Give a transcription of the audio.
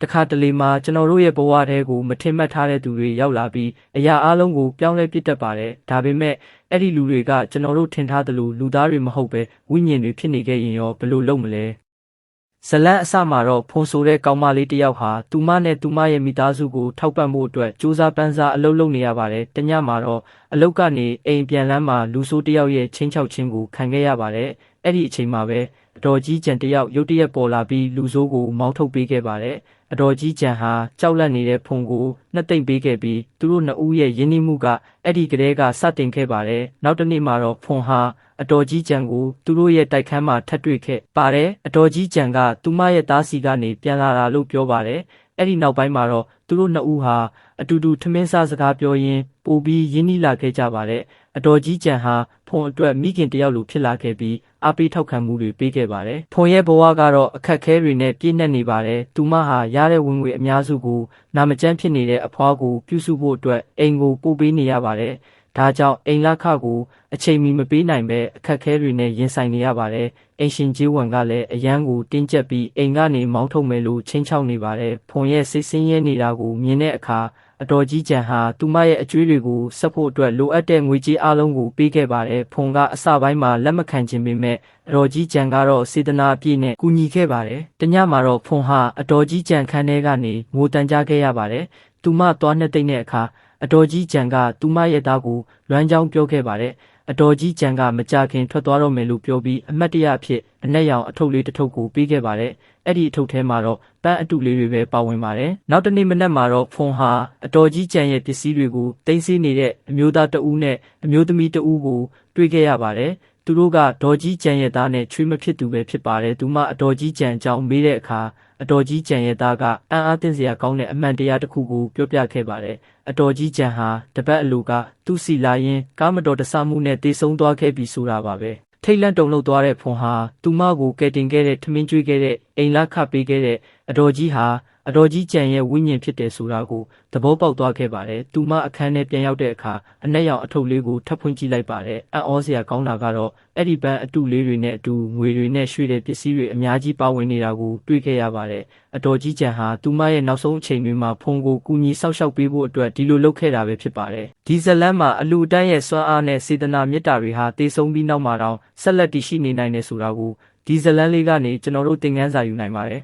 တခါတလေမှာကျွန်တော်တို့ရဲ့ဘဝထဲကိုမထင်မှတ်ထားတဲ့သူတွေရောက်လာပြီးအရာအလုံးကိုပြောင်းလဲပစ်တတ်ပါတယ်ဒါပေမဲ့အဲ့ဒီလူတွေကကျွန်တော်တို့ထင်ထားသလိုလူသားတွေမဟုတ်ပဲဝိညာဉ်တွေဖြစ်နေခဲ့ရင်ရောဘယ်လိုလုပ်မလဲဇလန်းအစမှာတော့ဖွန်ဆိုတဲ့ကောင်မလေးတစ်ယောက်ဟာသူမနဲ့သူမရဲ့မိသားစုကိုထောက်ပံ့ဖို့အတွက်စူးစမ်းပန်းစားအလုပ်လုပ်နေရပါတယ်တညမှာတော့အလုပ်ကနေအိမ်ပြန်လမ်းမှာလူဆိုးတစ်ယောက်ရဲ့ချင်းချောက်ချင်းကိုခံခဲ့ရပါတယ်အဲ့ဒီအချိန်မှာပဲအတော်ကြီးကျန်တစ်ယောက်ရုတ်တရက်ပေါ်လာပြီးလူဆိုးကိုမောင်းထုတ်ပေးခဲ့ပါတယ်အတော်ကြီးကျန်ဟာကြောက်လန့်နေတဲ့ဖုန်ကိုနှစ်သိမ့်ပေးခဲ့ပြီးသူတို့နှစ်ဦးရဲ့ယဉ်ကျေးမှုကအဲ့ဒီကလေးကစတင်ခဲ့ပါတယ်နောက်တစ်နေ့မှာတော့ဖုန်ဟာအတော်ကြီးကျန်ကိုသူတို့ရဲ့တိုက်ခန်းမှာထပ်တွေ့ခဲ့ပါတယ်အတော်ကြီးကျန်ကသူမရဲ့သားစီကနေပြန်လာတာလို့ပြောပါတယ်အဲ့ဒီနောက်ပိုင်းမှာတော့သူတို့နှစ်ဦးဟာအတူတူထမင်းစားစကားပြောရင်းပိုပြီးရင်းနှီးလာခဲ့ကြပါတယ်အတော်ကြီးကျန်ဟာဖုန်အတွက်မိခင်တယောက်လိုဖြစ်လာခဲ့ပြီးအားပေးထောက်ခံမှုတွေပေးခဲ့ပါတယ်ဖုန်ရဲ့ဘဝကတော့အခက်အခဲတွေနဲ့ပြည့်နှက်နေပါတယ်သူမဟာရတဲ့ဝင်ငွေအများစုကိုနာမကျန်းဖြစ်နေတဲ့အဖွားကိုပြုစုဖို့အတွက်အိမ်ကိုပို့ပေးနေရပါတယ်ဒါကြောင့်အိမ်လခကိုအချိန်မီမပေးနိုင်ပဲအခက်အခဲတွေနဲ့ရင်ဆိုင်နေရပါတယ်အိမ်ရှင်ကြီးဝန်ကလည်းအရန်ကိုတင်းကျပ်ပြီးအိမ်ကနေမောင်းထုတ်မယ်လို့ချင်းချောက်နေပါတယ်ဖုန်ရဲ့စိတ်ဆင်းရဲနေတာကိုမြင်တဲ့အခါအတော်ကြီးကျန်ဟာသူမရဲ့အကျွေးတွေကိုဆက်ဖို့အတွက်လိုအပ်တဲ့ငွေကြေးအလုံးကိုပေးခဲ့ပါတယ်ဖုန်ကအစပိုင်းမှာလက်မခံခြင်းပေမဲ့အတော်ကြီးကျန်ကတော့စေတနာအပြည့်နဲ့ကူညီခဲ့ပါတယ်တညမှာတော့ဖုန်ဟာအတော်ကြီးကျန်ခန်းထဲကနေငိုတန်ကြခဲ့ရပါတယ်သူမသွားနှစ်သိမ့်တဲ့အခါအတော်ကြီးကျန်ကသူမရဲ့သားကိုလွမ်းကြောင်းပြောခဲ့ပါတယ်အတော်ကြီးကျန်ကမကြခင်ထွက်သွားတော့မယ်လို့ပြောပြီးအမတ်တရအဖြစ်အနက်ရောင်အထုပ်လေးတစ်ထုပ်ကိုပေးခဲ့ပါတယ်အဲ့ဒီအထုပ်ထဲမှာတော့ပန်းအတုလေးတွေပဲပါဝင်ပါတယ်နောက်တနေ့မနက်မှာတော့ဖုန်ဟာအတော်ကြီးကျန်ရဲ့ပစ္စည်းတွေကိုတင်စီနေတဲ့အမျိုးသားတဦးနဲ့အမျိုးသမီးတဦးကိုတွေ့ခဲ့ရပါတယ်သူတို့ကဒေါ်ကြီးကျန်ရဲ့သားနဲ့ချွေးမဖြစ်သူပဲဖြစ်ပါတယ်သူမအတော်ကြီးကျန်အကြောင်းမေးတဲ့အခါအတော်ကြီးကျန်ရဲ့သားကအံ့အားသင့်စရာကောင်းတဲ့အမှန်တရားတစ်ခုကိုပြောပြခဲ့ပါတယ်အတော်ကြီးကျန်ဟာတပတ်အလိုကသူ့စီလာရင်ကားမတော်တဆမှုနဲ့တေဆုံးသွားခဲ့ပြီဆိုတာပါပဲထိတ်လန့်တုန်လှုပ်သွားတဲ့ဖုန်ဟာသူမကိုကယ်တင်ခဲ့တဲ့ထမင်းကျွေးခဲ့တဲ့အိမ်လခပေးခဲ့တဲ့အတော်ကြီးဟာအတော်ကြီးကျန်ရဲ့ဝိညာဉ်ဖြစ်တယ်ဆိုတာကိုသဘောပေါက်သွားခဲ့ပါတယ်သူမအခန်းထဲပြန်ရောက်တဲ့အခါအနက်ရောင်အထုပ်လေးကိုထပ်ဖွင့်ကြည့်လိုက်ပါတယ်အံ့ဩစရာကောင်းတာကတော့အဲ့ဒီပန်းအတုလေးတွေနဲ့အတူငွေတွေနဲ့ရွှေတဲ့ပစ္စည်းတွေအများကြီးပါဝင်နေတာကိုတွေ့ခဲ့ရပါတယ်အတော်ကြီးကျန်ဟာသူမရဲ့နောက်ဆုံးအချိန်တွေမှာဖုန်ကိုကူညီဆောက်ရှောက်ပေးဖို့အတွက်ဒီလိုလုပ်ခဲ့တာပဲဖြစ်ပါတယ်ဒီဇလန်မှာအလူတန်းရဲ့စွမ်းအားနဲ့စေတနာမေတ္တာတွေဟာတည်ဆုံးပြီးနောက်မှာတောင်ဆက်လက်တည်ရှိနေနိုင်တယ်ဆိုတာကိုဒီဇလန်လေးကနေကျွန်တော်တို့သင်ခန်းစာယူနိုင်ပါတယ်